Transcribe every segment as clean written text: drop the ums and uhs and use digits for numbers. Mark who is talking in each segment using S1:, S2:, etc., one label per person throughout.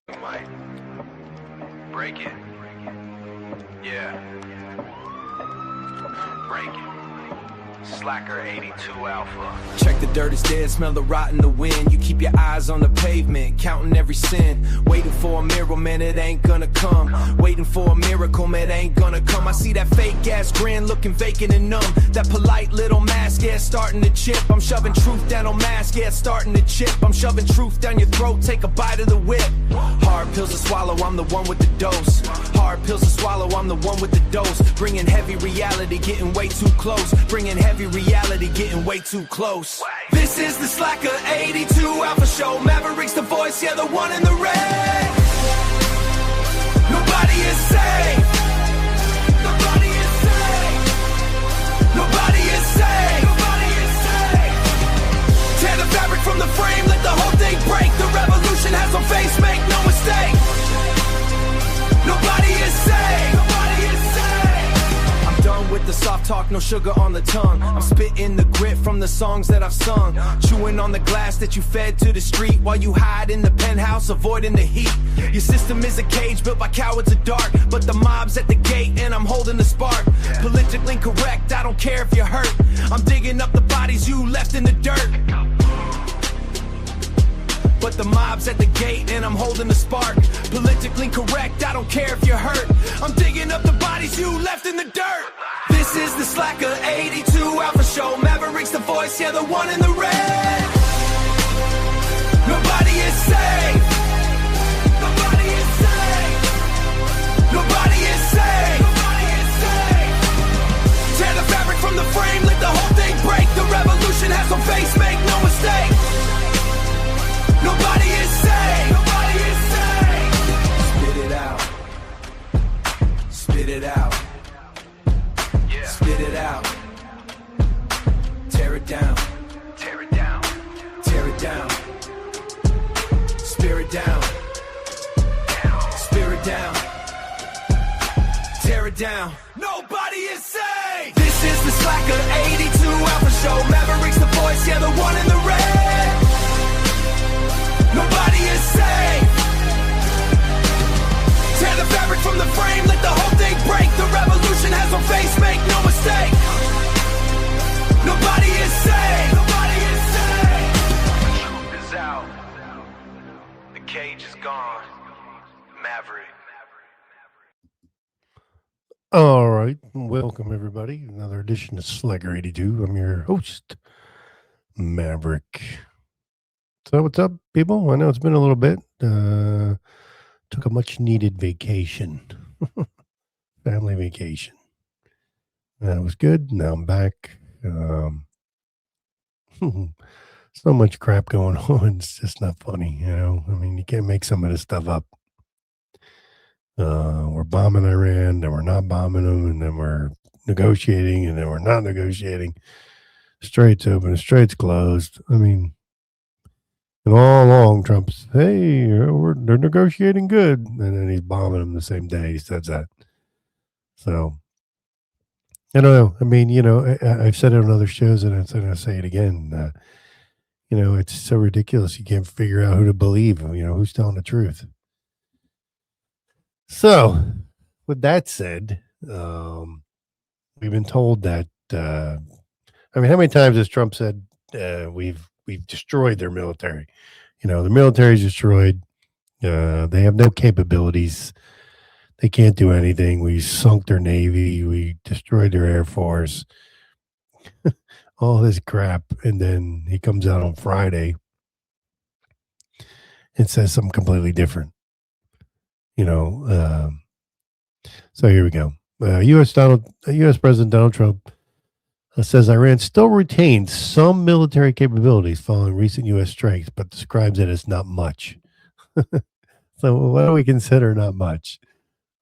S1: Might break it. Yeah. Break it. Slacker 82 Alpha.
S2: Check the dirt is dead, smell the rot in the wind. You keep your eyes on the pavement, counting every sin. Waiting for a miracle, man, it ain't gonna come. Waiting for a miracle, man, it ain't gonna come. I see that fake ass grin, looking vacant and numb. That polite little mask, yeah, it's starting to chip. I'm shoving truth down on mask, yeah, it's starting to chip. I'm shoving truth down your throat, take a bite of the whip. Hard pills to swallow, I'm the one with the dose. Hard pills to swallow, I'm the one with the dose. Bringing heavy reality, getting way too close. Bringing heavy reality, getting way too close. This is the Slacker 82 Alpha Show. Maverick's the voice, yeah, the one in the red. Nobody is safe. Nobody is safe. Nobody is safe. Nobody is safe. Tear the fabric from the frame, let the whole thing break. The revolution has no face, make no mistake. Nobody is safe. Nobody is safe. I'm done with the soft talk, no sugar on the tongue. I'm spitting the grit from the songs that I've sung. Chewing on the glass that you fed to the street while you hide in the penthouse, avoiding the heat. Your system is a cage built by cowards of dark, but the mob's at the gate and I'm holding the spark. Politically correct, I don't care if you're hurt. I'm digging up the bodies you left in the dirt. But the mob's at the gate and I'm holding the spark. Politically correct, I don't care if you're hurt. I'm digging up the bodies you left in the dirt. This is the Slacker 82 Alpha Show. Maverick's the voice, yeah, the one in the red. Nobody is safe. Nobody is safe. Nobody is safe. Nobody is safe. Tear the fabric from the frame, let the whole thing break. The revolution has no face, make no mistake. Nobody is safe. Nobody is safe. Spit it out. Spit it out.
S1: Yeah.
S2: Spit it out. Tear it down.
S1: Tear it down.
S2: Tear it down. Spear it down. Spear it down. Tear it down. Nobody is safe. This is the Slacker 82 Alpha Show. Maverick's the voice, yeah, the one in the red. Nobody is safe. Tear the fabric from the frame, let the whole thing break. The revolution has no face, make no mistake. Nobody is safe. Nobody is safe.
S1: The truth is out. The cage is gone. Maverick.
S3: All right, welcome everybody. Another edition of Slacker 82. I'm your host, Maverick. So what's up, people? I know it's been a little bit. Took a much needed vacation. Family vacation. That was good. Now I'm back. So much crap going on. It's just not funny, you know. I mean, you can't make some of this stuff up. We're bombing Iran, then we're not bombing them, and then we're negotiating, and then we're not negotiating. Straits open, straits closed. I mean, and all along, Trump's, hey, they're negotiating good. And then he's bombing them the same day he says that. So, I don't know. I mean, you know, I've said it on other shows, and I'll say it again. You know, it's so ridiculous. You can't figure out who to believe, you know, who's telling the truth. So, with that said, we've been told that, I mean, how many times has Trump said we've destroyed their military? You know, the military's destroyed. They have no capabilities. They can't do anything. We sunk their Navy. We destroyed their Air Force. All this crap. And then he comes out on Friday and says something completely different. You know, so here we go. U.S. President Donald Trump says Iran still retains some military capabilities following recent U.S. strikes, but describes it as not much. So what do we consider not much?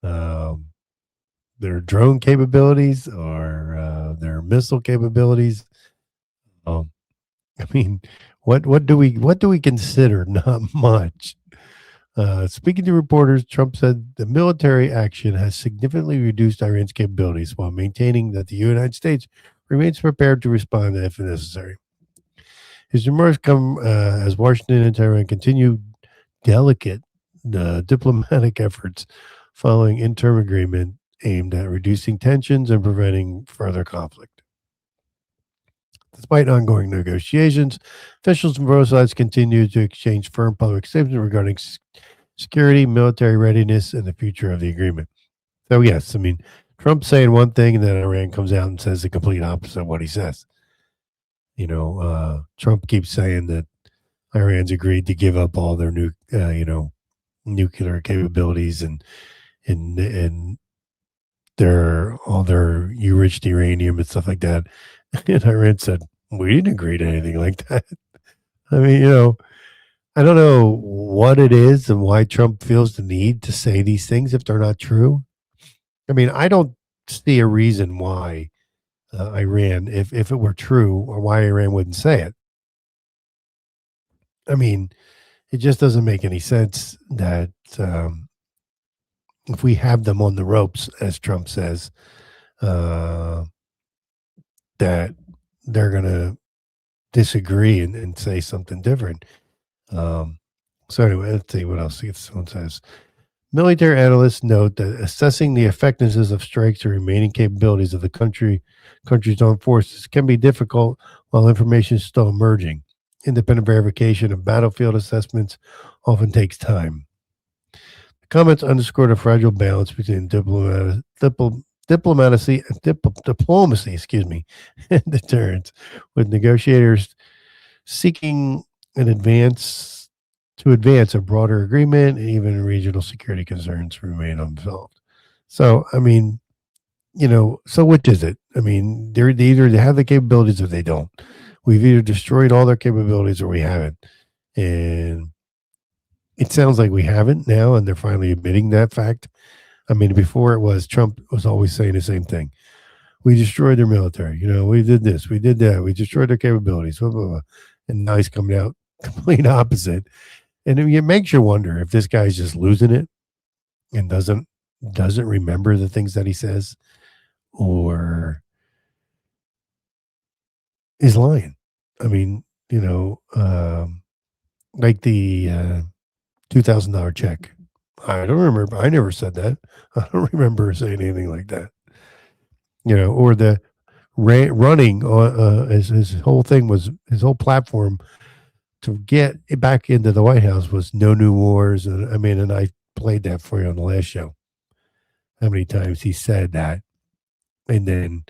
S3: Their drone capabilities or their missile capabilities? I mean, what do we consider not much? Speaking to reporters, Trump said the military action has significantly reduced Iran's capabilities while maintaining that the United States remains prepared to respond if necessary. His remarks come as Washington and Tehran continue delicate diplomatic efforts following interim agreement aimed at reducing tensions and preventing further conflict. Despite ongoing negotiations, officials from both sides continue to exchange firm public statements regarding security, military readiness, and the future of the agreement. So, yes, I mean, Trump's saying one thing, and then Iran comes out and says the complete opposite of what he says. Trump keeps saying that Iran's agreed to give up all their nuclear capabilities and their all their enriched uranium and stuff like that. And Iran said, we didn't agree to anything like that. I mean, I don't know what it is and why Trump feels the need to say these things if they're not true. I mean, I don't see a reason why Iran, if it were true, or why Iran wouldn't say it. I mean, it just doesn't make any sense that if we have them on the ropes, as Trump says, that they're going to disagree and say something different. So anyway, let's see what else someone says. Military analysts note that assessing the effectiveness of strikes or remaining capabilities of the country's armed forces can be difficult while information is still emerging. Independent verification of battlefield assessments often takes time. The comments underscore the fragile balance between diplomacy, and deterrence, with negotiators seeking advance a broader agreement, and even regional security concerns remain unresolved. So, I mean, so which is it? I mean, they either have the capabilities or they don't. We've either destroyed all their capabilities or we haven't. And it sounds like we haven't now, and they're finally admitting that fact. I mean, before it was Trump was always saying the same thing. We destroyed their military. We did this, we did that, we destroyed their capabilities, blah, blah, blah. And now he's coming out complete opposite. And it makes you wonder if this guy's just losing it and doesn't remember the things that he says, or is lying. I mean, like the $2,000 check. I don't remember. I never said that. I don't remember saying anything like that. Or the running on his whole thing was, his whole platform to get back into the White House was no new wars. And I played that for you on the last show. How many times he said that, and then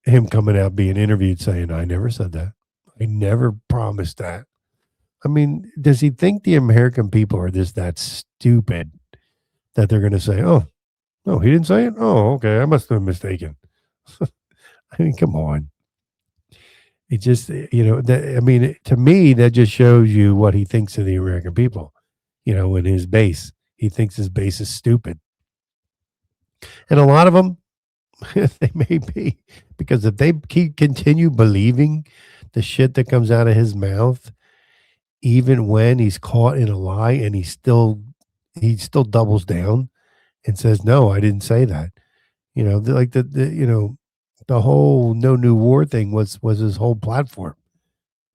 S3: him coming out being interviewed saying, I never said that. I never promised that. I mean, does he think the American people are just that stupid that they're going to say, oh, no, he didn't say it? Oh, okay, I must have been mistaken. I mean, come on. It just, to me, that just shows you what he thinks of the American people, in his base. He thinks his base is stupid. And a lot of them, they may be, because if they continue believing the shit that comes out of his mouth, even when he's caught in a lie, and he still doubles down and says, no, I didn't say that. The whole no new war thing was his whole platform.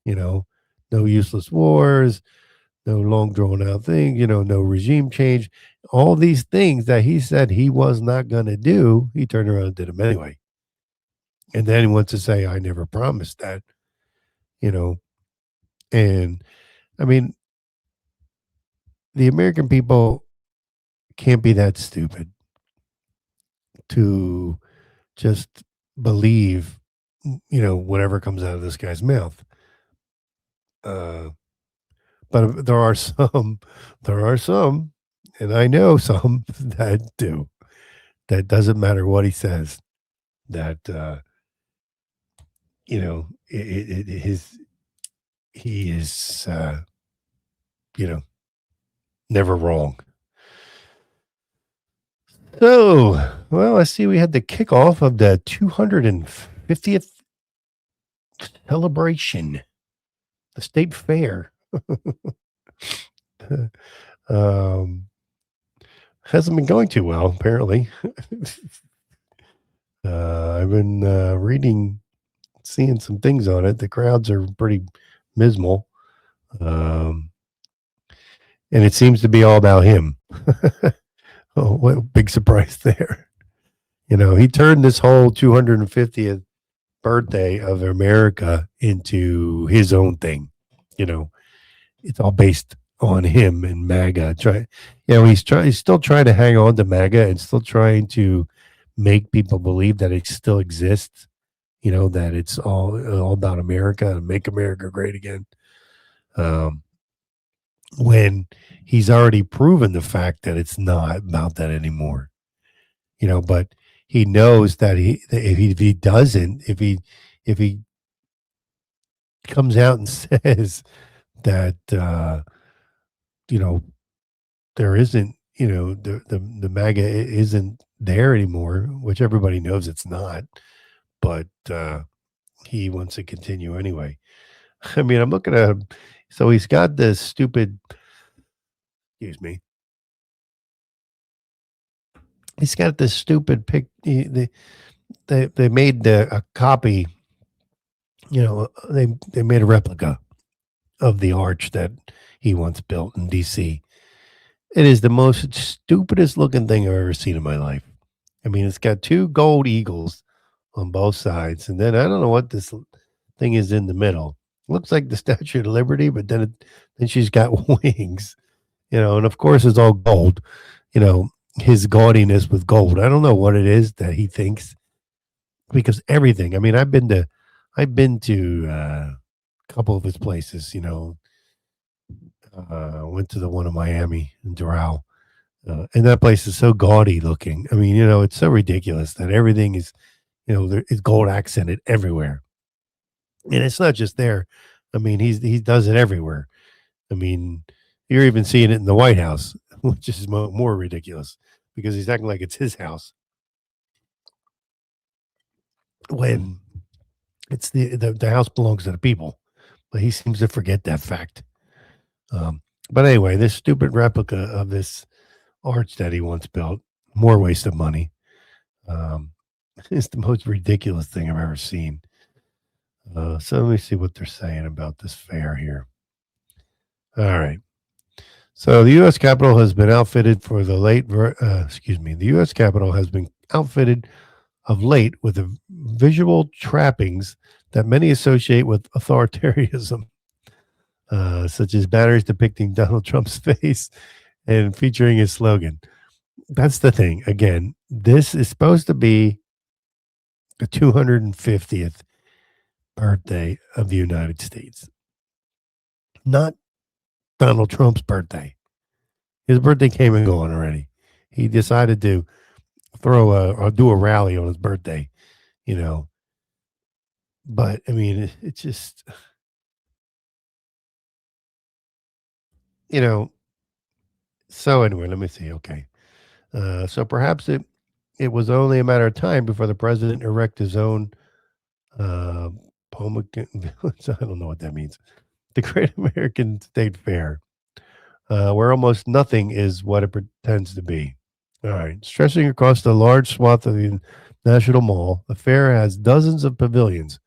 S3: No useless wars, no long drawn out thing, no regime change. All these things that he said he was not going to do, he turned around and did them anyway. And then he wants to say, I never promised that, and I mean, the American people can't be that stupid to just believe, whatever comes out of this guy's mouth. But there are some, and I know some that do. That doesn't matter what he says. That he is never wrong. So, well, I see we had the kickoff of the 250th celebration, the state fair. Hasn't been going too well, apparently. I've been reading, seeing some things on it. The crowds are pretty dismal. and it seems to be all about him. Oh, what a big surprise there. He turned this whole 250th birthday of America into his own thing. You know, it's all based on him and MAGA. He's still trying to hang on to MAGA and still trying to make people believe that it still exists. That it's all about America and make America great again. Um, when he's already proven the fact that it's not about that anymore. But he knows that if he doesn't, if he comes out and says that you know there isn't, the MAGA isn't there anymore, which everybody knows it's not, but he wants to continue anyway. I mean, I'm looking at him. So he's got this stupid, excuse me, he's got this stupid pic. They made a copy. They made a replica of the arch that he once built in D.C. It is the most stupidest looking thing I've ever seen in my life. I mean, it's got two gold eagles on both sides, and then I don't know what this thing is in the middle. Looks like the Statue of Liberty, but then she's got wings. And of course it's all gold. His gaudiness with gold. I don't know what it is that he thinks, because everything. I mean, I've been to a couple of his places. Went to the one in Miami in Doral, and that place is so gaudy looking. I mean, it's so ridiculous that everything is, there is gold accented everywhere, and it's not just there. I mean, he does it everywhere. I mean, you're even seeing it in the White House, which is more ridiculous because he's acting like it's his house when it's the house belongs to the people. But he seems to forget that fact. But anyway, this stupid replica of this arch that he once built, more waste of money. It's the most ridiculous thing I've ever seen. So let me see what they're saying about this fair here. All right. So the U.S. Capitol has been outfitted for the the U.S. Capitol has been outfitted of late with the visual trappings that many associate with authoritarianism, such as banners depicting Donald Trump's face and featuring his slogan. That's the thing. Again, this is supposed to be the 250th birthday of the United States, not Donald Trump's birthday. His birthday came and gone already. He decided to do a rally on his birthday, But I mean, it's just, you know. So anyway, let me see. Okay, so perhaps it was only a matter of time before the president erect his own Pomacan Village. I don't know what that means. The Great American State Fair, where almost nothing is what it pretends to be. All right. Stretching across the large swath of the National Mall, the fair has dozens of pavilions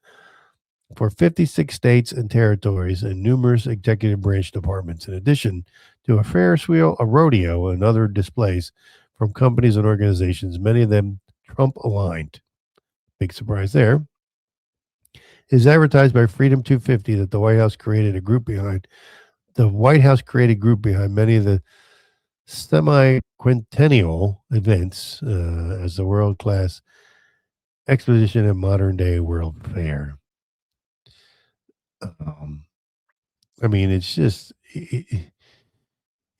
S3: for 56 states and territories and numerous executive branch departments, in addition to a Ferris wheel, a rodeo, and other displays from companies and organizations, many of them Trump aligned. Big surprise there. It is advertised by Freedom 250 that the White House created a group behind many of the Semiquincentennial events as the world-class exposition and modern-day World Fair. I mean, it's just,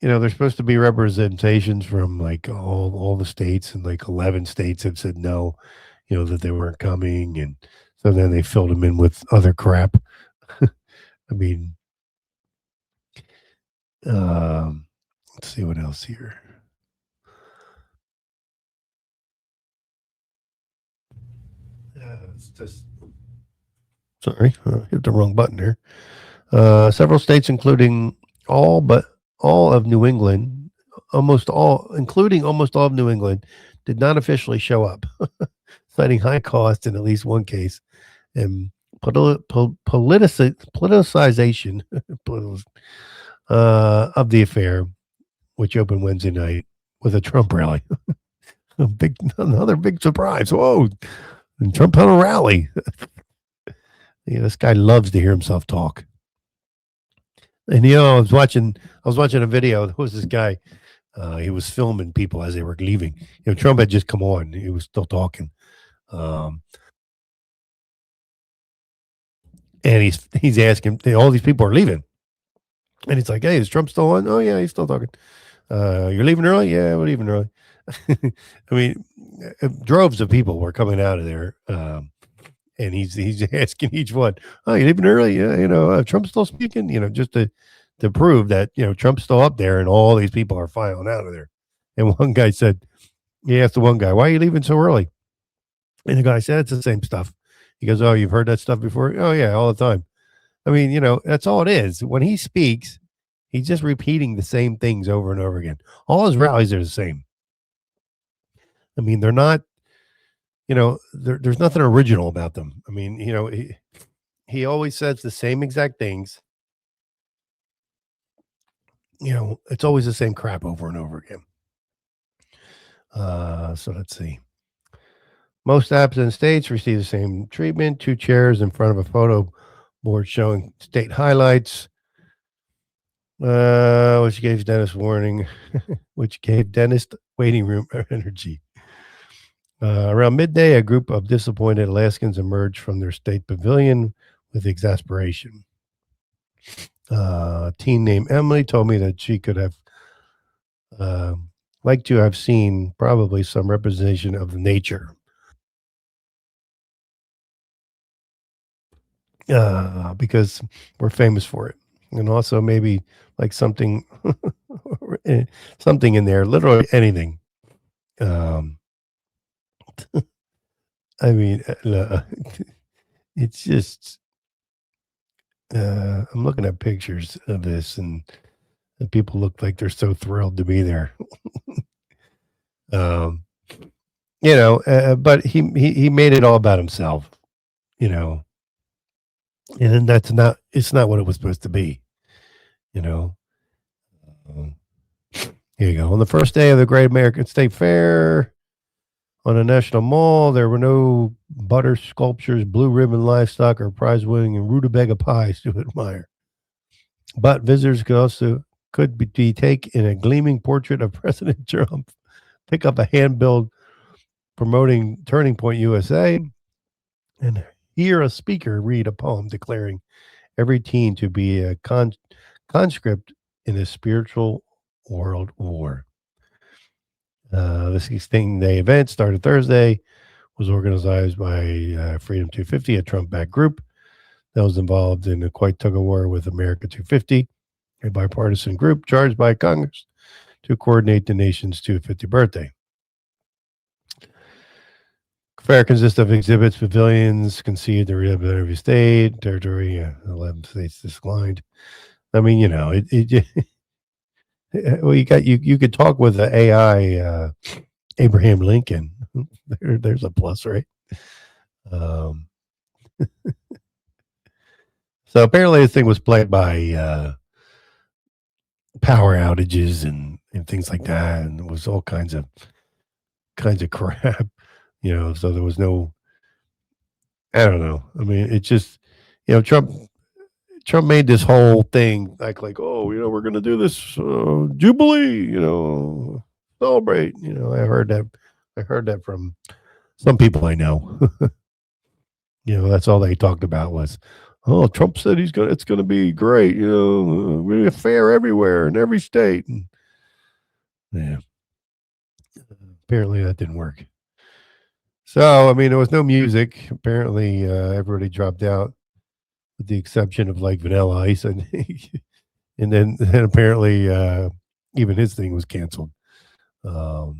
S3: there's supposed to be representations from like all the states, and like 11 states have said no, that they weren't coming, and so then they filled them in with other crap. I mean, let's see what else here. It's just, sorry, I hit the wrong button here. Several states, including all of New England, including almost all of New England, did not officially show up, citing high costs in at least one case and politicization of the affair, which opened Wednesday night with a Trump rally. Another big surprise. Whoa, and Trump had a rally. This guy loves to hear himself talk. And I was watching a video. Who was this guy? He was filming people as they were leaving. Trump had just come on. He was still talking. And he's asking, all these people are leaving. And he's like, hey, is Trump still on? Oh, yeah, he's still talking. You're leaving early? Yeah, we're leaving early. I mean, droves of people were coming out of there. And he's asking each one, oh, you leaving early? Yeah, Trump's still speaking, just to prove that, Trump's still up there and all these people are filing out of there. And one guy said, he asked the one guy, why are you leaving so early? And the guy said, it's the same stuff. He goes, oh, you've heard that stuff before? Oh, yeah, all the time. I mean, that's all it is. When he speaks, he's just repeating the same things over and over again. All his rallies are the same. I mean, they're not, there's nothing original about them. I mean, he always says the same exact things. It's always the same crap over and over again. So let's see. Most apps in states receive the same treatment. 2 chairs in front of a photo board showing state highlights. Which gave Dennis warning, which gave dentist waiting room energy. Around midday, a group of disappointed Alaskans emerged from their state pavilion with exasperation. A teen named Emily told me that she could have liked to have seen probably some representation of the nature. Because we're famous for it. And also maybe like something something in there, literally anything. I mean, it's just I'm looking at pictures of this and the people look like they're so thrilled to be there. But he made it all about himself, and then it's not what it was supposed to be, Here you go. On the first day of the Great American State Fair on a national mall, there were no butter sculptures, blue ribbon livestock, or prize winning and rutabaga pies to admire. But visitors could be take in a gleaming portrait of President Trump, pick up a handbill promoting Turning Point USA, and hear a speaker read a poem declaring every teen to be a conscript in a spiritual world war. The 16-day event started Thursday, was organized by Freedom 250, a Trump-backed group that was involved in a quite tug-of-war with America 250, a bipartisan group charged by Congress to coordinate the nation's 250th birthday. The fair consists of exhibits, pavilions, conceived to represent every state, territory, 11 states declined. I mean, well, you could talk with the AI Abraham Lincoln. There's a plus, right? So apparently this thing was plagued by power outages and things like that, and it was all kinds of crap, so there was no, I don't know. I mean, it just, Trump made this whole thing like, oh, we're going to do this Jubilee, celebrate. I heard that from some people I know. That's all they talked about was, oh, Trump said it's going to be great. We're going to fair everywhere in every state. And, yeah. Apparently that didn't work. So, I mean, there was no music. Apparently, everybody dropped out, with the exception of like Vanilla Ice, and then apparently even his thing was canceled. So,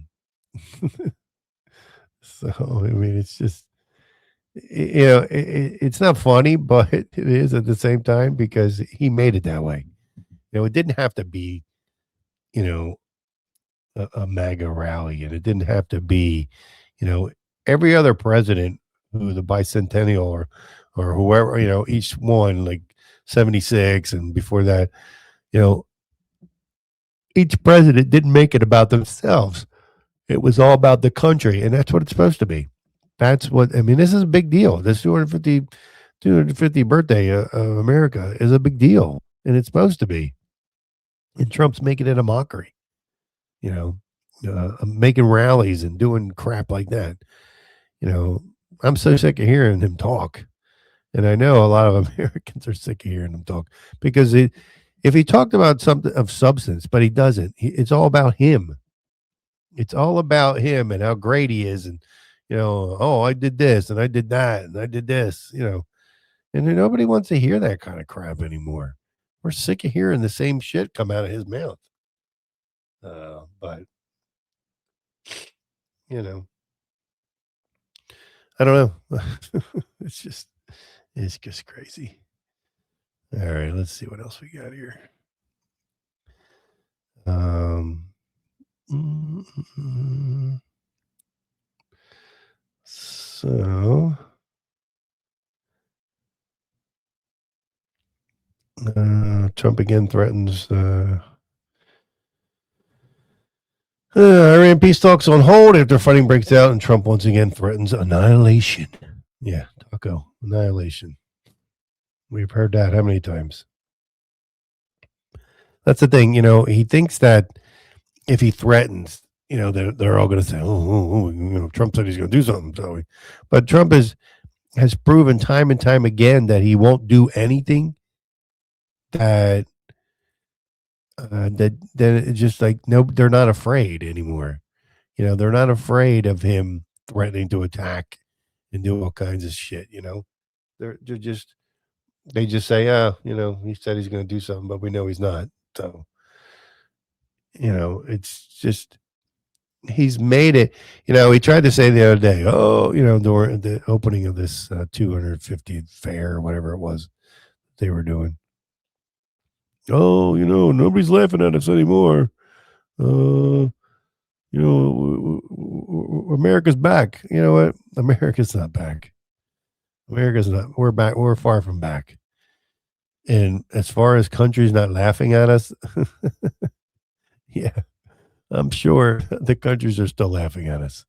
S3: I mean, it's just, it's not funny, but it is at the same time because he made it that way. It didn't have to be, a MAGA rally, and it didn't have to be, every other president who the bicentennial or whoever, each one like 76 and before that, each president didn't make it about themselves. It was all about the country, and that's what it's supposed to be. That's what I mean. This is a big deal. This 250 birthday of America is a big deal, and it's supposed to be. And Trump's making it a mockery, you know, making rallies and doing crap like that. You know, I'm so sick of hearing him talk. And I know a lot of Americans are sick of hearing him talk because if he talked about something of substance, but he doesn't, it's all about him. It's all about him and how great he is. And, oh, I did this and I did that and I did this, and then nobody wants to hear that kind of crap anymore. We're sick of hearing the same shit come out of his mouth. But, I don't know. It's just crazy. All right, let's see what else we got here. So, Trump again threatens Iran peace talks on hold after fighting breaks out, and Trump once again threatens annihilation. Yeah, Taco, annihilation. We've heard that how many times? That's the thing, he thinks that if he threatens, they're all going to say, Trump said he's going to do something. So, but Trump has proven time and time again that he won't do anything that it's just like, no, they're not afraid anymore. They're not afraid of him threatening to attack and do all kinds of shit. They're just, they just say, he said he's going to do something, but we know he's not. So, it's just, he's made it. He tried to say the other day, during the opening of this 250th fair or whatever it was they were doing. Oh, nobody's laughing at us anymore. America's back. You know what? America's not back. America's not. We're back. We're far from back. And as far as countries not laughing at us, yeah, I'm sure the countries are still laughing at us.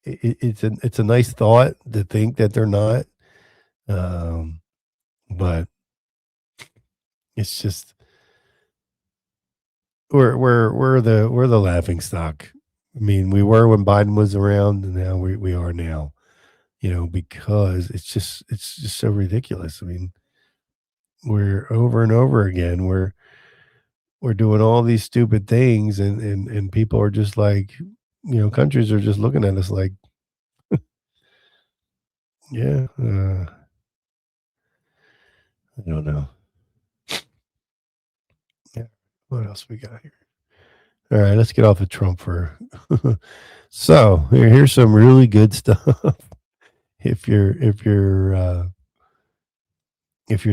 S3: It's a nice thought to think that they're not, but it's just we're the laughing stock. I mean, we were when Biden was around, and now we are now. Because it's just so ridiculous. I mean, we're over and over again. We're doing all these stupid things, and people are just like, countries are just looking at us like, yeah, I don't know. Yeah, what else we got here? All right, let's get off of Trump for. So here's some really good stuff. If you're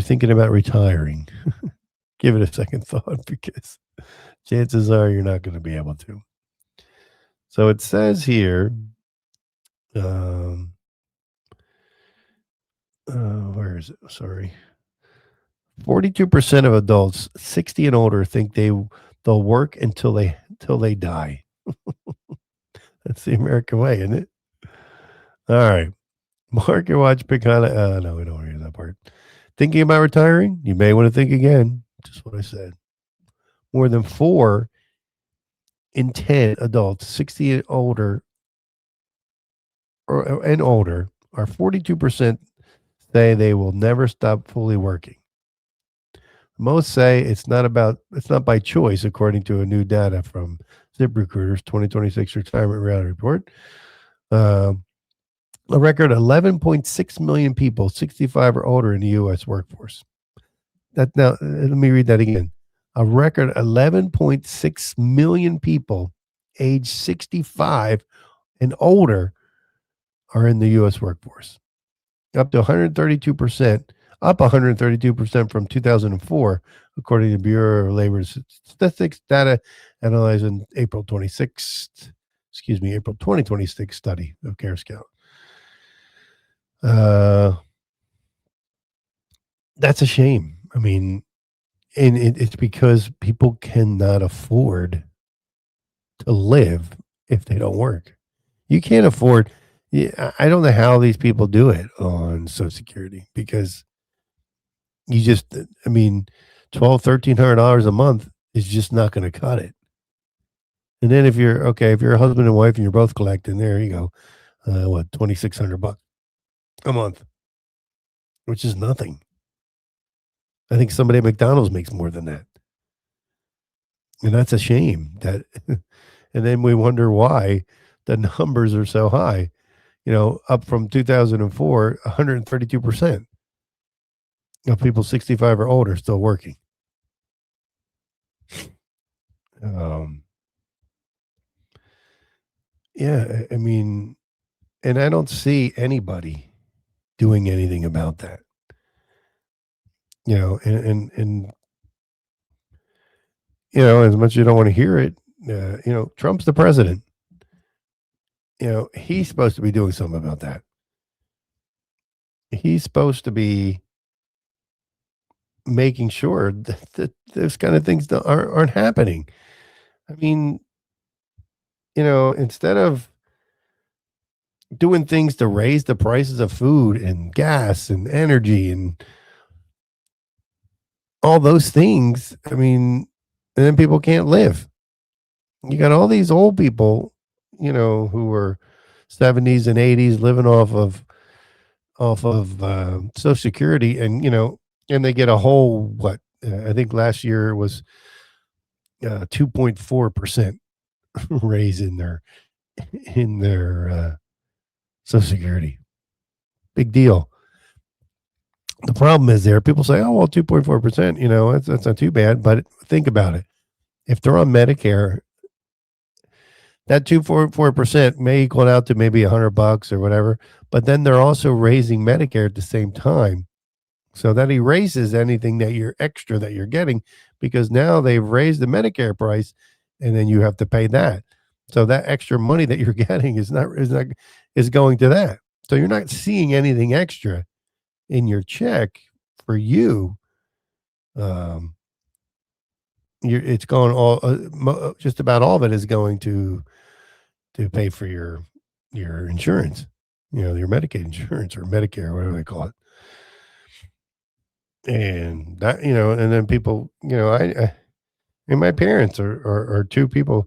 S3: thinking about retiring, give it a second thought because chances are you're not going to be able to. So it says here, where is it? Sorry. 42% of adults 60 and older think they'll work until they die. That's the American way, isn't it? All right. Market watch pick on it. No, we don't want to hear that part. Thinking about retiring? You may want to think again. Just what I said. More than 4 in 10 adults 60 and older and older are 42% say they will never stop fully working. Most say it's not by choice, according to a new data from ZipRecruiter's 2026 Retirement Reality Report. A record 11.6 million people 65 or older in the U.S. workforce. Now, let me read that again. A record 11.6 million people age 65 and older are in the U.S. workforce. Up 132% from 2004, according to Bureau of Labor Statistics data analyzed in April 2026 study of CareScout. That's a shame. I mean, and it's because people cannot afford to live if they don't work. You can't afford. Yeah, I don't know how these people do it on Social Security because you just, I mean, $1,200, $1,300 a month is just not going to cut it. And then if you're okay, if you're a husband and wife and you're both collecting, there you go. What, $2,600 a month, which is nothing. I think somebody at McDonald's makes more than that, and that's a shame. That, and then we wonder why the numbers are so high. Up from 2004, 132% of people 65 or older still working. Um, yeah, I mean, and I don't see anybody doing anything about that. And as much as you don't want to hear it, Trump's the president. He's supposed to be doing something about that. He's supposed to be making sure that those kind of things aren't happening. I mean, instead of doing things to raise the prices of food and gas and energy and all those things, I mean, and then people can't live. You got all these old people, who are 70s and 80s living off of Social Security, and they get a whole what I think last year was 2.4% raise in their Social Security. Big deal. The problem is there people say, oh well, 2.4%, that's not too bad, but think about it. If they're on Medicare, that 2.4% may equal out to maybe $100 or whatever, but then they're also raising Medicare at the same time. So that erases anything that you're extra that you're getting, because now they've raised the Medicare price and then you have to pay that. So that extra money that you're getting is going to that. So you're not seeing anything extra in your check for you. It's going all just about all of it is going to pay for your insurance, your Medicaid insurance or Medicare, whatever they call it. And that, and then people, I and my parents are two people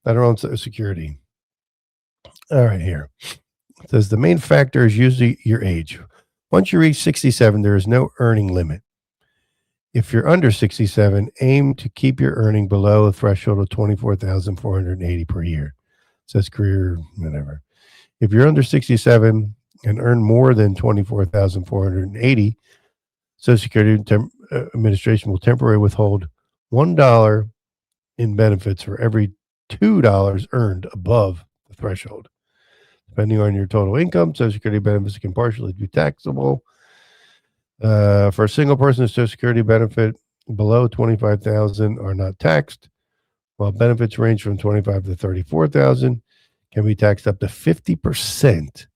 S3: that are on Social Security. All right, here it says the main factor is usually your age. Once you reach 67, there is no earning limit. If you're under 67, aim to keep your earning below a threshold of 24,480 per year. Says career, whatever. If you're under 67 and earn more than 24,480, Social Security Administration will temporarily withhold $1 in benefits for every $2 earned above the threshold. Depending on your total income, Social Security benefits can partially be taxable. For a single person, a Social Security benefit below $25,000 are not taxed, while benefits range from $25,000 to $34,000 can be taxed up to 50%.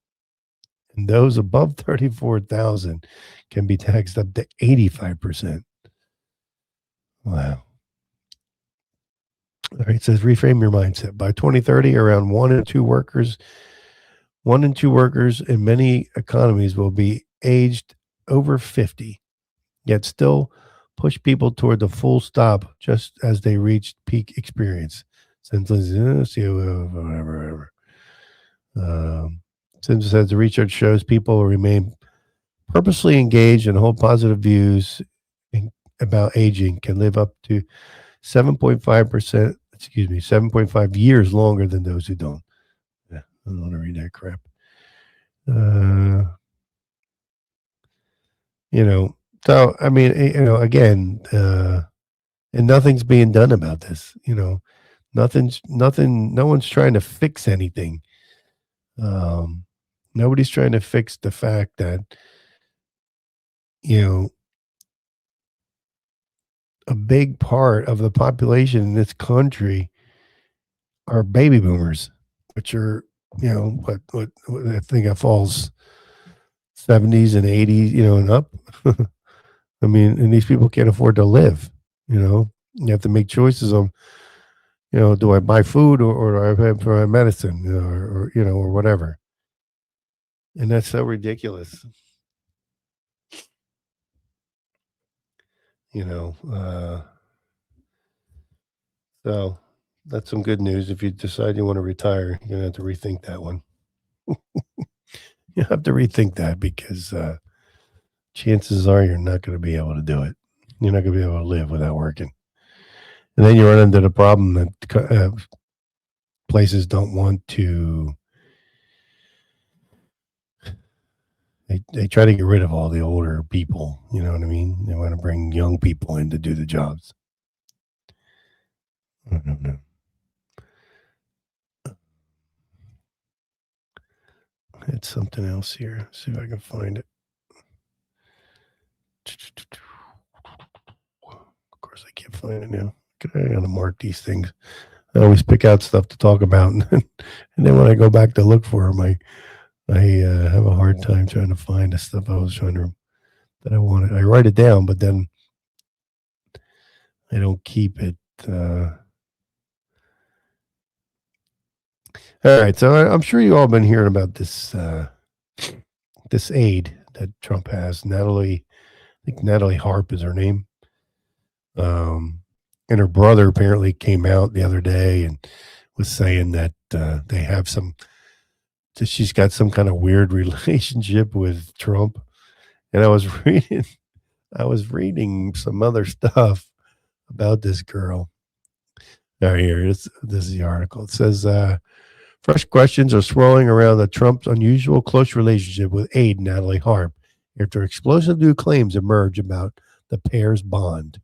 S3: And those above $34,000 can be taxed up to 85%. Wow. All right, it says reframe your mindset. By 2030, around one in two workers in many economies will be aged over 50, yet still push people toward the full stop just as they reach peak experience. Whatever. Simpson says the research shows people who remain purposely engaged and hold positive views about aging can live up to 7.5 years longer than those who don't. Yeah, I don't want to read that crap. So I mean, again, and nothing's being done about this. No one's trying to fix anything. Nobody's trying to fix the fact that, a big part of the population in this country are baby boomers, which are, what I think it falls 70s and 80s, and up. I mean, and these people can't afford to live. You have to make choices on, do I buy food or do I pay for my medicine, or whatever. And that's so ridiculous. You know, so that's some good news. If you decide you want to retire, you're gonna have to rethink that one. You have to rethink that because chances are you're not going to be able to do it. You're not going to be able to live without working. And then you run into the problem that places don't want to. They try to get rid of all the older people. You know what I mean? They want to bring young people in to do the jobs. I don't know. It's something else here. See if I can find it. Of course, I can't find it now. I gotta mark these things. I always pick out stuff to talk about, and then when I go back to look for them, I have a hard time trying to find the stuff I was trying to that I wanted. I write it down, but then I don't keep it. All right, so I'm sure you all been hearing about this aide that Trump has, Natalie. I think Natalie Harp is her name. And her brother apparently came out the other day and was saying that they have that she's got some kind of weird relationship with Trump. And I was reading some other stuff about this girl. All right, here, this is the article. It says, fresh questions are swirling around the Trump's unusual close relationship with aide Natalie Harp after explosive new claims emerge about the pair's bond.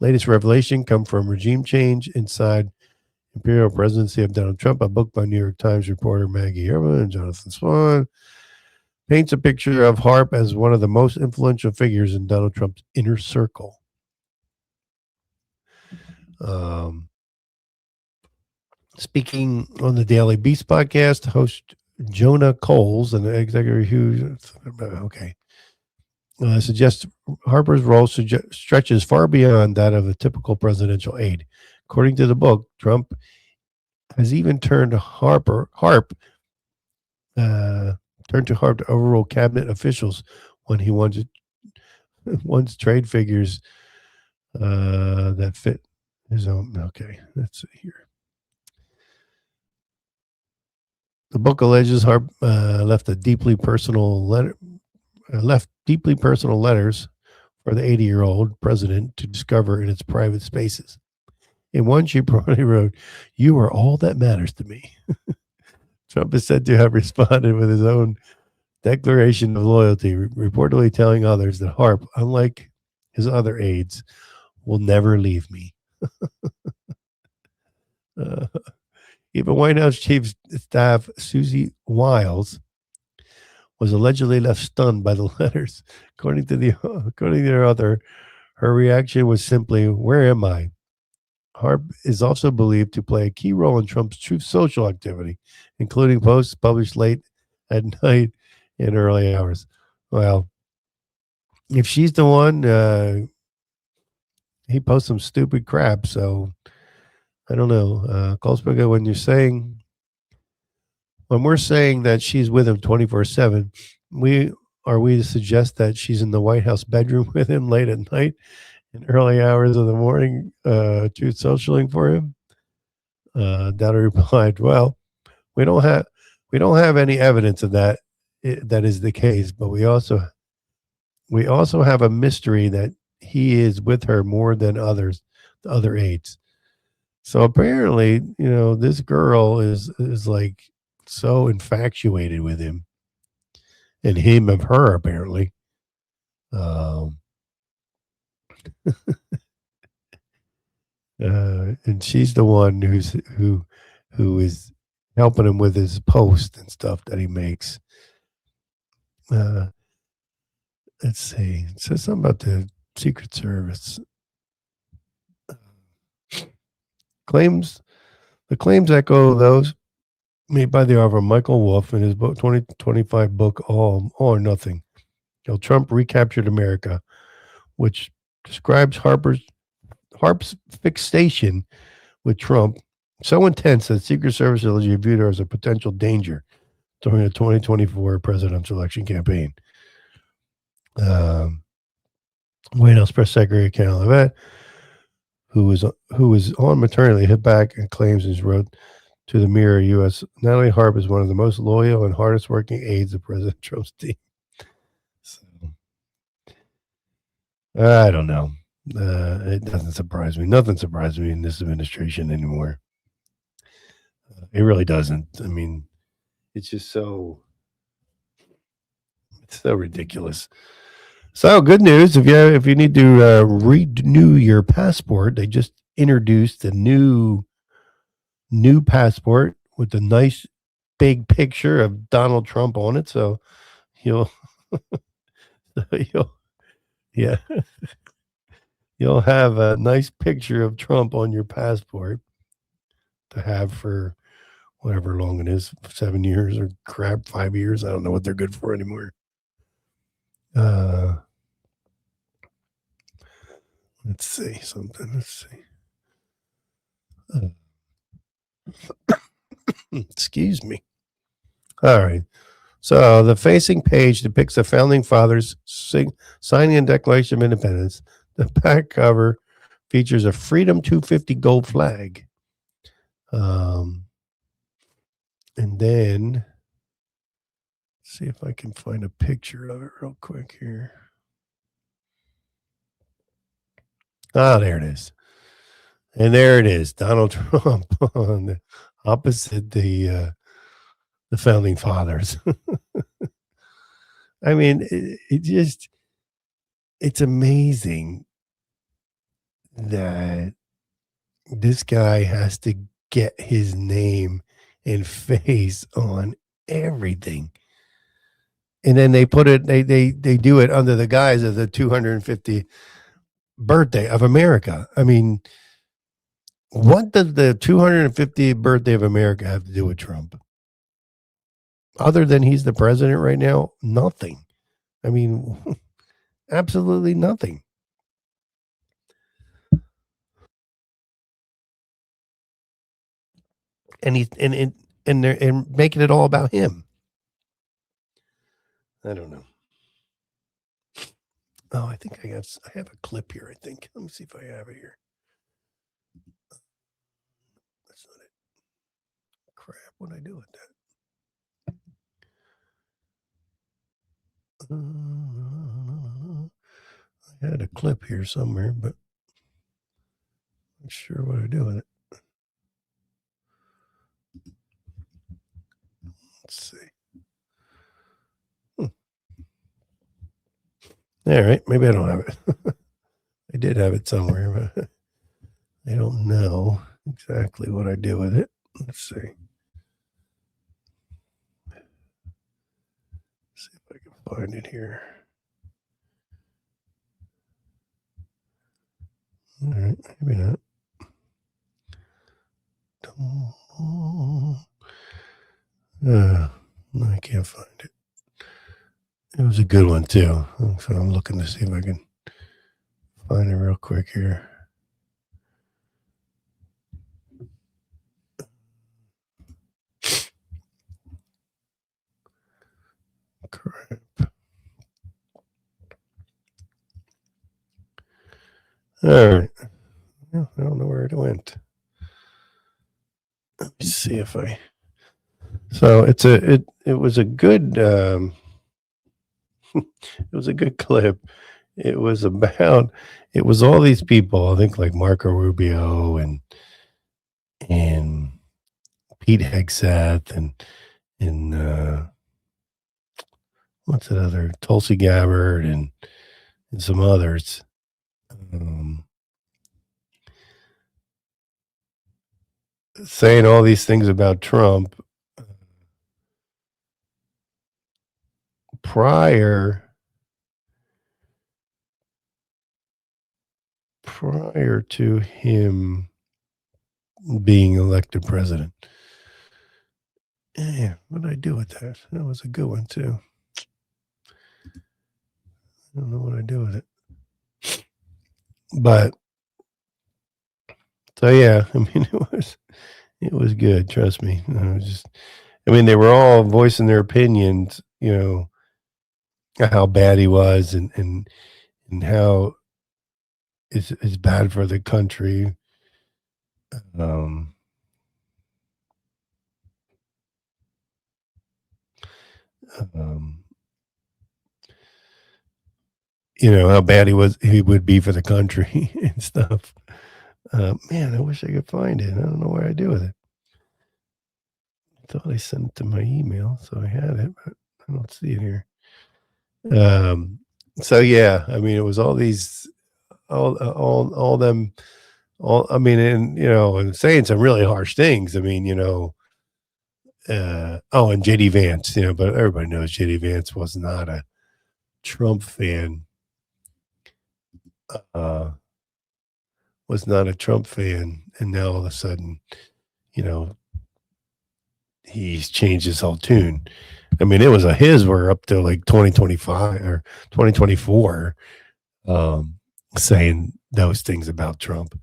S3: Latest revelation come from regime change inside imperial presidency of Donald Trump. A book by New York Times reporter Maggie Irvin and Jonathan Swan paints a picture of Harp as one of the most influential figures in Donald Trump's inner circle. Speaking on the Daily Beast podcast, host Jonah Coles, an executive who, suggests Harper's role stretches far beyond that of a typical presidential aide. According to the book, Trump has even turned to Harp to overrule cabinet officials when he wants trade figures that fit his own. Okay, let's see here. The book alleges Harp left deeply personal letters for the 80-year-old president to discover in its private spaces. In one, she probably wrote, "You are all that matters to me." Trump is said to have responded with his own declaration of loyalty, reportedly telling others that Harp, unlike his other aides, will never leave me. Even White House Chief Staff Susie Wiles was allegedly left stunned by the letters. According to their author, her reaction was simply, "Where am I?" Harp is also believed to play a key role in Trump's Truth Social activity, including posts published late at night and early hours. Well, if she's the one, he posts some stupid crap. So I don't know. Kolsberger, when we're saying that she's with him 24/7, we to suggest that she's in the White House bedroom with him late at night and early hours of the morning, truth socialing for him? Dowdy replied, "Well, we don't have any evidence of that. That is the case, but we also have a mystery that he is with her more than the other aides." So apparently, this girl is like so infatuated with him, and him of her apparently. And she's the one who is helping him with his post and stuff that he makes. Let's see. It says something about the Secret Service. The claims echo those made by the author Michael Wolff in his book 2025 book All or Nothing. Trump recaptured America, which describes Harp's fixation with Trump so intense that Secret Service allegedly viewed her as a potential danger during the 2024 presidential election campaign. White House Press Secretary Carol Levitt, who was on maternity, hit back and claims and wrote to the Mirror U.S. Natalie Harp is one of the most loyal and hardest working aides of President Trump's team. So, I don't know. It doesn't surprise me. Nothing surprises me in this administration anymore. It really doesn't. I mean, it's just so ridiculous. So good news if you need to renew your passport, they just introduced a new passport with a nice big picture of Donald Trump on it. So you'll yeah you'll have a nice picture of Trump on your passport to have for whatever long it is, 7 years or 5 years. I don't know what they're good for anymore. Let's see something. Let's see. Excuse me. All right. So the facing page depicts the founding fathers signing a Declaration of Independence. The back cover features a Freedom 250 gold flag. And then see if I can find a picture of it real quick here. Ah, there it is. And there it is, Donald Trump on the opposite the founding fathers. I mean, it's amazing that this guy has to get his name and face on everything. And then they put it, they do it under the guise of the 250th birthday of America. I mean, what does the 250th birthday of America have to do with Trump? Other than he's the president right now, nothing. I mean, absolutely nothing. And he's and making it all about him. I don't know. Oh, I think I have a clip here. I think. Let me see if I have it here. That's not it. Crap! What did I do with that? I had a clip here somewhere, but I'm not sure what I do with it. Let's see. All right, maybe I don't have it. I did have it somewhere, but I don't know exactly what I do with it. Let's see. See if I can find it here. All right, maybe not. No, I can't find it. It was a good one too. So I'm looking to see if I can find it real quick here. Crap. All right. I don't know where it went. Let me see if I. So it was a good it was a good clip. It was all these people, I think like Marco Rubio and Pete Hegseth and what's that other, Tulsi Gabbard and some others. Saying all these things about Trump prior to him being elected president. Yeah, what did I do with that? That was a good one too. I don't know what I do with it. But so yeah, I mean it was good, trust me. I mean, they were all voicing their opinions, how bad he was and how it's bad for the country. Um um how bad he would be for the country and stuff. Man, I wish I could find it. I don't know what I do with it. I thought I sent it to my email, so I had it, but I don't see it here. So yeah, I mean, it was all these, all them, all. I mean, and saying some really harsh things. I mean, and JD Vance, but everybody knows JD Vance was not a Trump fan. Was not a Trump fan, and now all of a sudden, he's changed his whole tune. I mean, it was his were up to like 2025 or 2024, saying those things about Trump,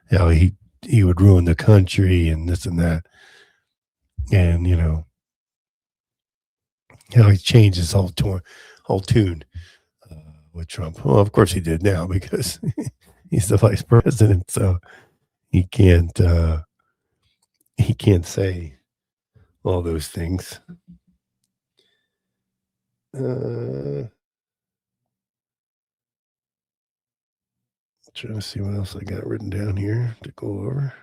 S3: how he would ruin the country and this and that, and how he changed his whole tune with Trump. Well, of course he did now because he's the vice president, so he can't say all those things. Trying to see what else I got written down here to go over.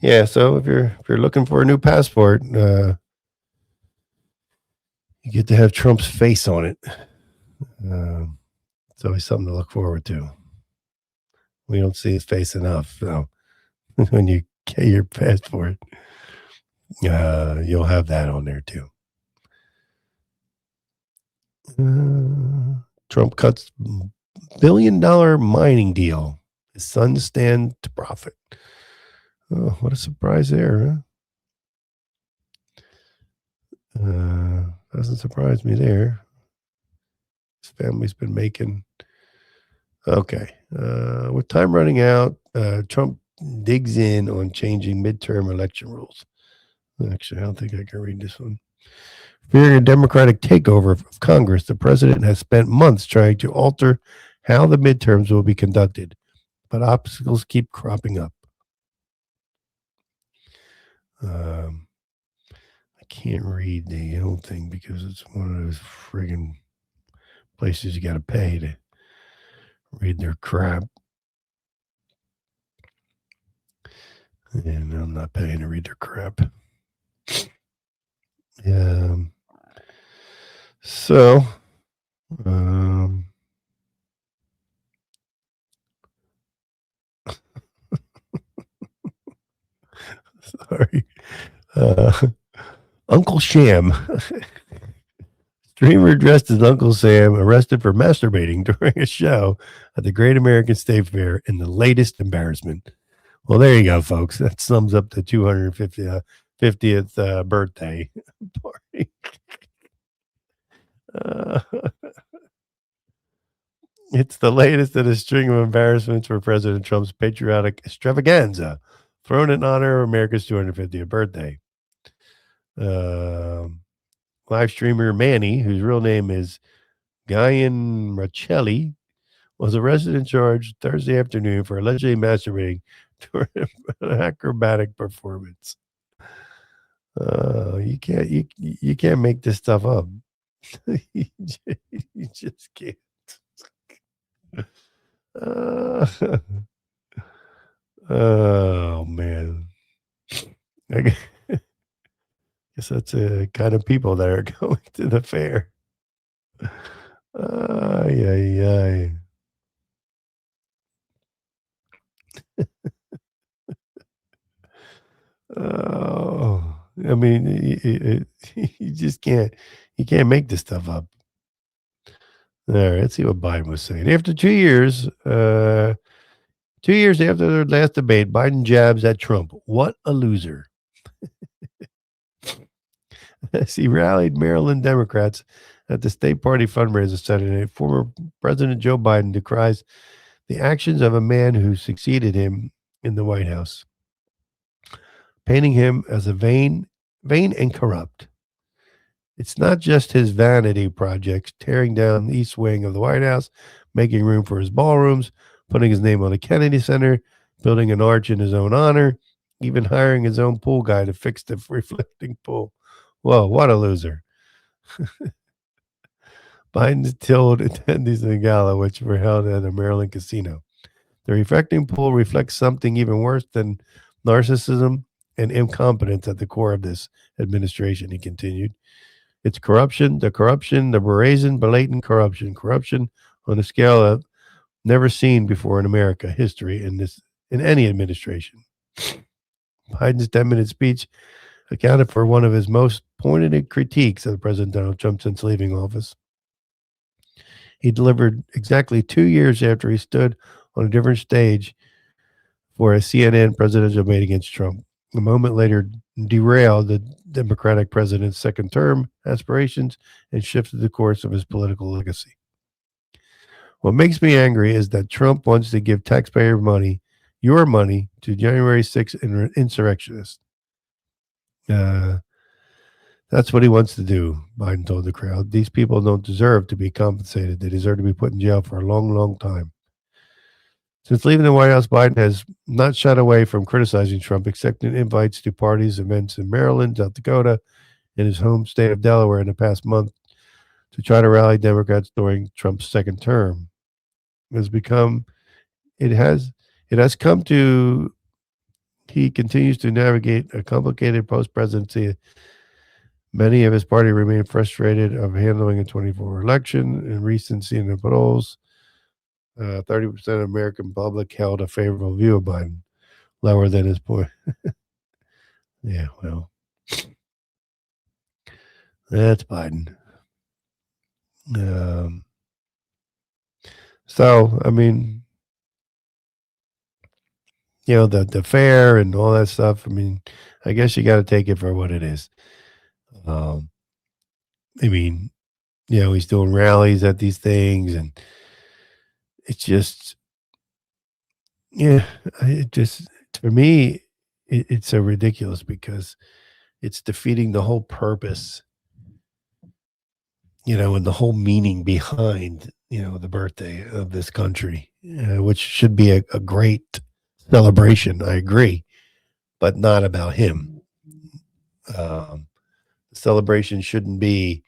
S3: Yeah, so if you're looking for a new passport, you get to have Trump's face on it. It's always something to look forward to. We don't see his face enough, so when you get your passport, you'll have that on there too. Trump cuts $1 billion mining deal. His sons stand to profit. Oh, what a surprise there, huh? Doesn't surprise me there. His family's been making. Okay. With time running out, Trump digs in on changing midterm election rules. Actually, I don't think I can read this one. Fearing a Democratic takeover of Congress, the president has spent months trying to alter how the midterms will be conducted, but obstacles keep cropping up. I can't read the old thing because it's one of those friggin' places you got to pay to read their crap. And I'm not paying to read their crap. So, sorry. Uncle Sham. Streamer dressed as Uncle Sam arrested for masturbating during a show at the Great American State Fair in the latest embarrassment. Well, there you go, folks. That sums up the 250th birthday party. It's the latest in a string of embarrassments for President Trump's patriotic extravaganza thrown in honor of America's 250th birthday. Live streamer Manny, whose real name is Guyan Rachelli, was arrested and charged Thursday afternoon for allegedly masturbating during an acrobatic performance. You can't make this stuff up. You just can't. Oh man. I guess that's the kind of people that are going to the fair. Yeah. Oh, I mean, you just can't. You can't make this stuff up. All right, let's see what Biden was saying. After 2 years, 2 years after their last debate, Biden jabs at Trump. What a loser. As he rallied Maryland Democrats At the state party fundraiser Saturday, former President Joe Biden decries the actions of a man who succeeded him in the White House, painting him as a vain and corrupt. It's not just his vanity projects, tearing down the east wing of the White House, making room for his ballrooms, putting his name on the Kennedy Center, building an arch in his own honor, even hiring his own pool guy to fix the reflecting pool. Whoa, what a loser. Biden told attendees of the gala, which were held at a Maryland casino. The reflecting pool reflects something even worse than narcissism and incompetence at the core of this administration, he continued. It's corruption, the brazen, blatant corruption on a scale of never seen before in America history in any administration. Biden's 10-minute speech accounted for one of his most pointed critiques of President Donald Trump since leaving office. He delivered exactly 2 years after he stood on a different stage for a CNN presidential debate against Trump. A moment later, derailed the Democratic president's second term aspirations and shifted the course of his political legacy. What makes me angry is that Trump wants to give taxpayer money, your money, to January 6th insurrectionists. That's what he wants to do, Biden told the crowd. These people don't deserve to be compensated. They deserve to be put in jail for a long, long time. Since leaving the White House, Biden has not shied away from criticizing Trump, accepting invites to parties, events in Maryland, South Dakota, and his home state of Delaware in the past month to try to rally Democrats during Trump's second term. It has come to, he continues to navigate a complicated post-presidency. Many of his party remain frustrated of handling a 24 election. In recent CNN polls, 30% of American public held a favorable view of Biden, lower than his point. Yeah, well, that's Biden. So, I mean, the fair and all that stuff, I mean, I guess you got to take it for what it is. I mean, he's doing rallies at these things, and it's just, for me, it's so ridiculous because it's defeating the whole purpose, and the whole meaning behind, the birthday of this country, which should be a great celebration. I agree, but not about him. The celebration shouldn't be,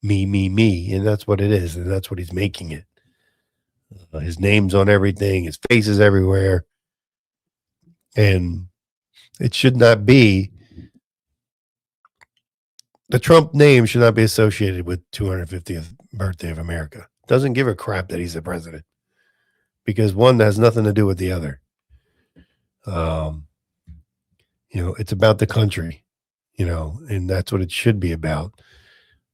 S3: me. And that's what it is. And that's what he's making it. His name's on everything. His face is everywhere. And it should not be, the Trump name should not be associated with 250th birthday of America. Doesn't give a crap that he's the president, because one has nothing to do with the other. It's about the country, and that's what it should be about.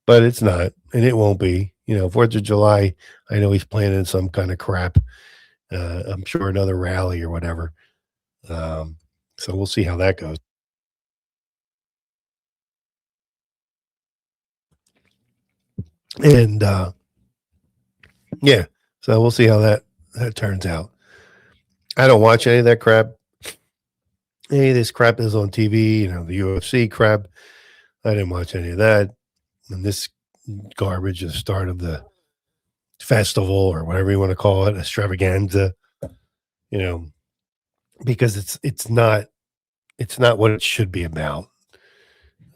S3: But it's not, and it won't be. 4th of July, I know he's planning some kind of crap. I'm sure another rally or whatever. So we'll see how that goes. And so we'll see how that turns out. I don't watch any of that crap. Any of this crap is on TV, the UFC crap. I didn't watch any of that. And this garbage is the start of the festival, or whatever you want to call it, extravaganza, because it's not what it should be about.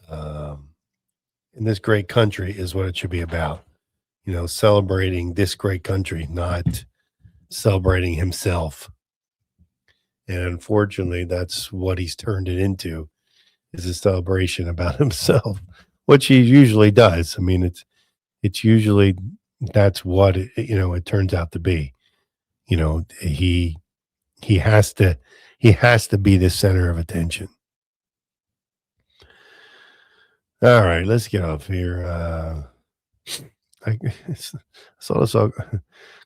S3: And this great country is what it should be about, celebrating this great country, not celebrating himself. And unfortunately, that's what he's turned it into, is a celebration about himself, which he usually does. I mean, it's usually, that's what it turns out to be. He has to be the center of attention. All right, let's get off here. I saw this.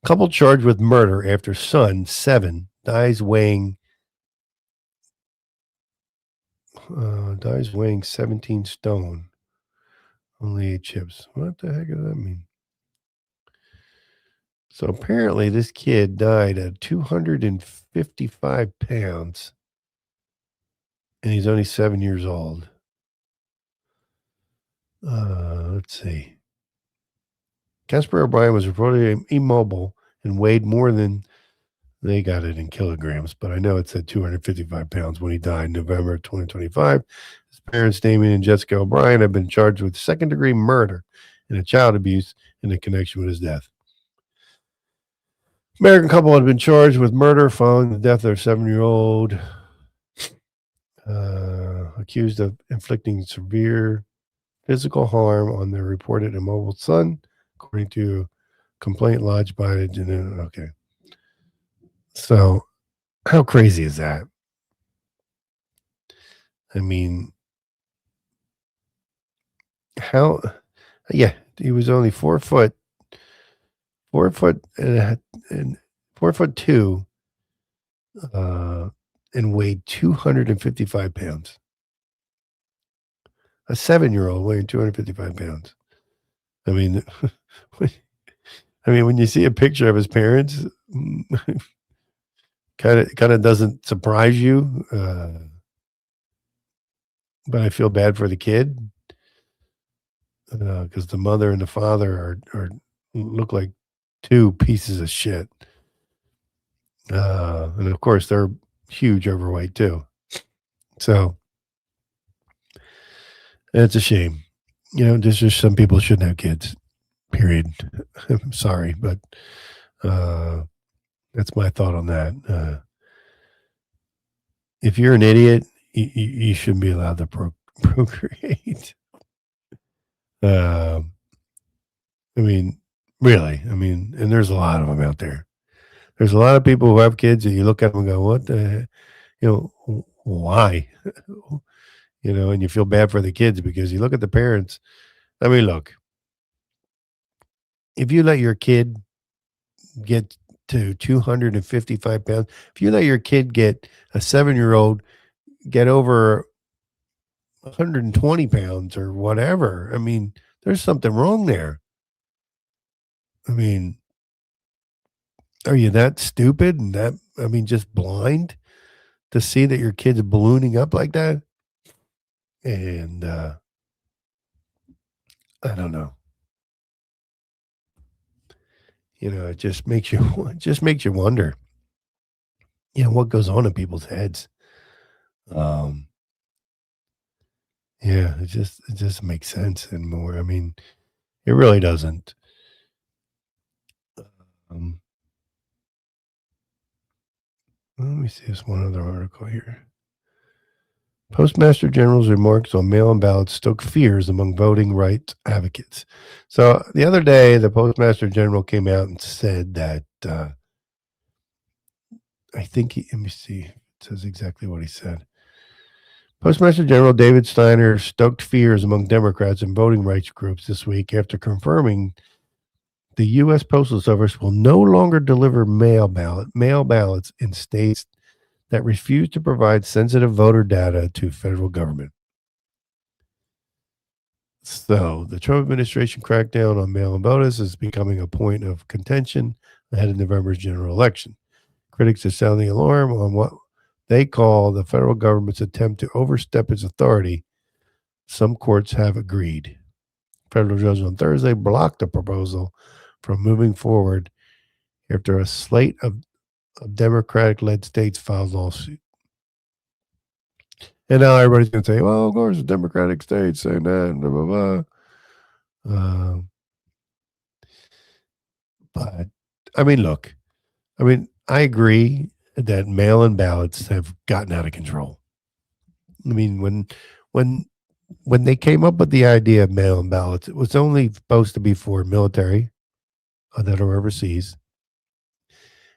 S3: Couple charged with murder after son 7 dies weighing 17 stone. Only 8 chips. What the heck does that mean? So apparently this kid died at 255 pounds and he's only 7 years old. Let's see. Casper O'Brien was reportedly immobile and weighed more than they got it in kilograms, but I know it said 255 pounds when he died in November of 2025. His parents, Damien and Jessica O'Brien, have been charged with second-degree murder and a child abuse in connection with his death. American couple had been charged with murder following the death of their 7-year-old, accused of inflicting severe physical harm on their reported immobile son, according to a complaint lodged by the okay. So, how crazy is that? I mean, how? Yeah, he was only 4'2", and weighed 255 pounds. A 7-year-old weighing 255 pounds. I mean, when you see a picture of his parents, kind of doesn't surprise you. But I feel bad for the kid because the mother and the father are look like two pieces of shit. And of course, they're huge overweight too. So it's a shame. Just some people shouldn't have kids. Period. I'm sorry, but that's my thought on that. If you're an idiot, you shouldn't be allowed to procreate. Really. And there's a lot of them out there. There's a lot of people who have kids, and you look at them and go, "What the, why?" And you feel bad for the kids because you look at the parents. Look, if you let your kid get to 255 pounds, if you let your kid get a 7-year-old get over 120 pounds or whatever, there's something wrong there. Are you that stupid and just blind to see that your kid's ballooning up like that? And I don't know. It just makes you wonder. What goes on in people's heads. Yeah, it just makes sense anymore. It really doesn't. Let me see this one other article here. Postmaster General's remarks on mail-in ballots stoke fears among voting rights advocates. So the other day, the Postmaster General came out and said that let me see. It says exactly what he said. Postmaster General David Steiner stoked fears among Democrats and voting rights groups this week after confirming the U.S. Postal Service will no longer deliver mail ballots in states that refuse to provide sensitive voter data to federal government. So the Trump administration crackdown on mail-in ballots is becoming a point of contention ahead of November's general election. Critics are sounding alarm on what they call the federal government's attempt to overstep its authority. Some courts have agreed. Federal judge on Thursday blocked the proposal from moving forward after a slate of Democratic-led states filed lawsuit. And now everybody's going to say, well, of course, the Democratic states saying that, blah, blah, blah. But, look, I agree that mail-in ballots have gotten out of control. When they came up with the idea of mail-in ballots, it was only supposed to be for military that are overseas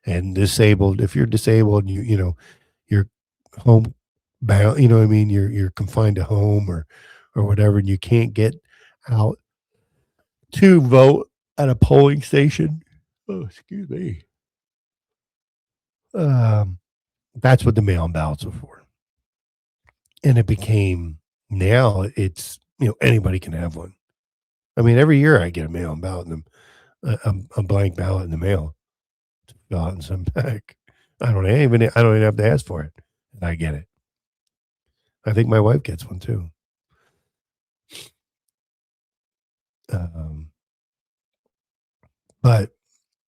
S3: and disabled. If you're disabled, you're home bound, you're confined to home or whatever, and you can't get out to vote at a polling station. Oh, excuse me. That's what the mail-in ballots are for. And it became, now it's, anybody can have one. I mean, every year I get a mail-in ballot in a blank ballot in the mail to fill out and send back. I don't even have to ask for it, and I get it. I think my wife gets one too. But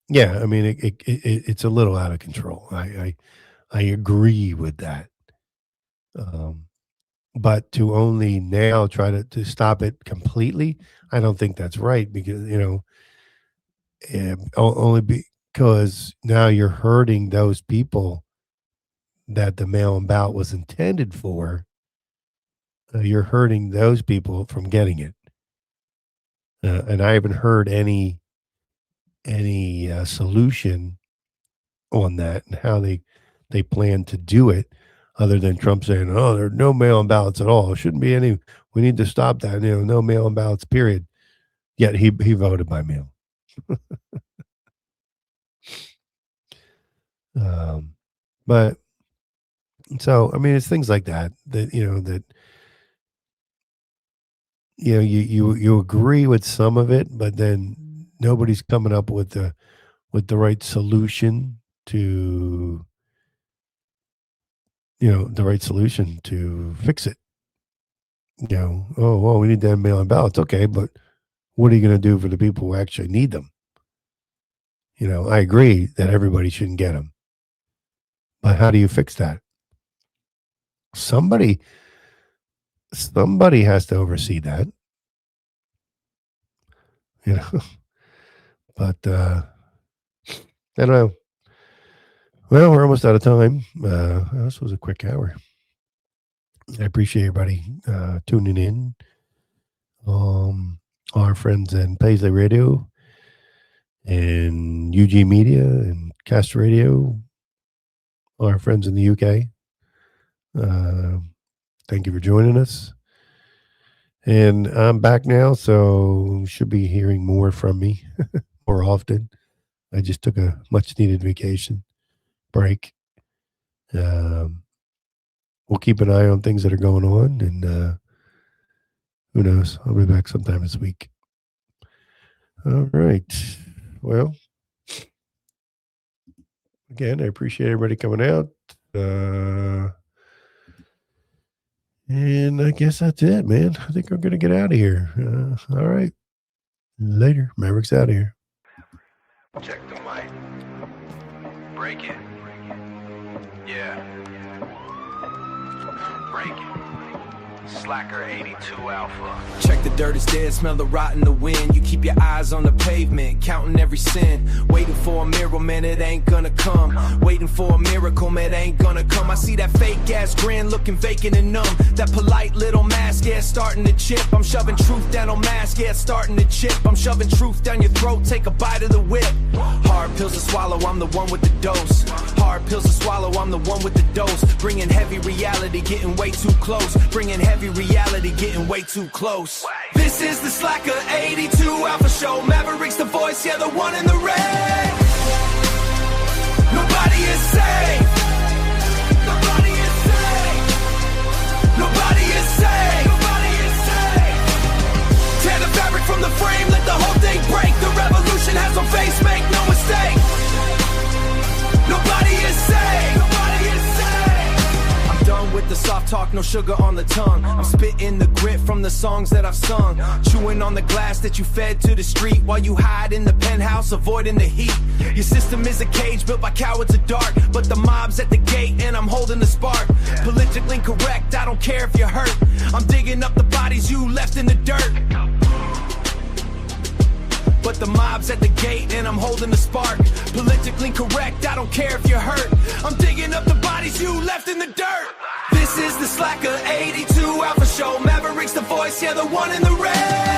S3: yeah, I mean, it's a little out of control. I agree with that. But to only now try to stop it completely, I don't think that's right, because only because now you're hurting those people that the mail-in ballot was intended for. You're hurting those people from getting it, and I haven't heard any solution on that and how they plan to do it, other than Trump saying, "Oh, there are no mail-in ballots at all. It shouldn't be any. We need to stop that. No mail-in ballots, period." Yet he voted by mail. But so I mean, it's things like that you agree with some of it, but then nobody's coming up with the right solution to fix it. Oh well, we need to have mail-in ballots. Okay, but what are you going to do for the people who actually need them? I agree that everybody shouldn't get them, but how do you fix that? Somebody has to oversee that, but I don't know. Well, we're almost out of time. This was a quick hour. I appreciate everybody tuning in. Our friends in Paisley Radio and UG Media and Cast Radio, our friends in the UK. Thank you for joining us. And I'm back now, so you should be hearing more from me more often. I just took a much needed vacation break. We'll keep an eye on things that are going on, and who knows? I'll be back sometime this week. All right. Well, again, I appreciate everybody coming out. And I guess that's it, man. I think I'm going to get out of here. All right. Later. Maverick's out of here.
S1: Check the mic. Break it. Yeah. Break it. Slacker 82 Alpha.
S2: Check the dirt is dead, smell the rot in the wind. You keep your eyes on the pavement, counting every sin. Waiting for a miracle, man, it ain't gonna come. Waiting for a miracle, man, it ain't gonna come. I see that fake ass grin, looking vacant and numb. That polite little mask, yeah, starting to chip. I'm shoving truth down on mask, yeah, starting to chip. I'm shoving truth down your throat, take a bite of the whip. Hard pills to swallow, I'm the one with the dose. Hard pills to swallow, I'm the one with the dose. Bringing heavy reality, getting way too close. Bringing heavy reality, getting way too close. This is the Slacker 82 Alpha Show. Maverick's the voice, yeah, the one in the red. Nobody is safe. Nobody is safe. Nobody is safe. Nobody is safe. Tear the fabric from the frame, let the whole thing break. The revolution has no face, make no mistake. Nobody is safe. Nobody is safe. I'm done with the soft talk, no sugar on the tongue. I'm spitting the grit from the songs that I've sung. Chewing on the glass that you fed to the street while you hide in the penthouse, avoiding the heat. Your system is a cage built by cowards of dark, but the mob's at the gate and I'm holding the spark. Politically correct, I don't care if you're hurt. I'm digging up the bodies you left in the dirt. But the mob's at the gate and I'm holding the spark. Politically correct, I don't care if you're hurt. I'm digging up the bodies you left in the dirt. This is the Slacker 82 Alpha Show. Maverick's the voice, yeah, the one in the red.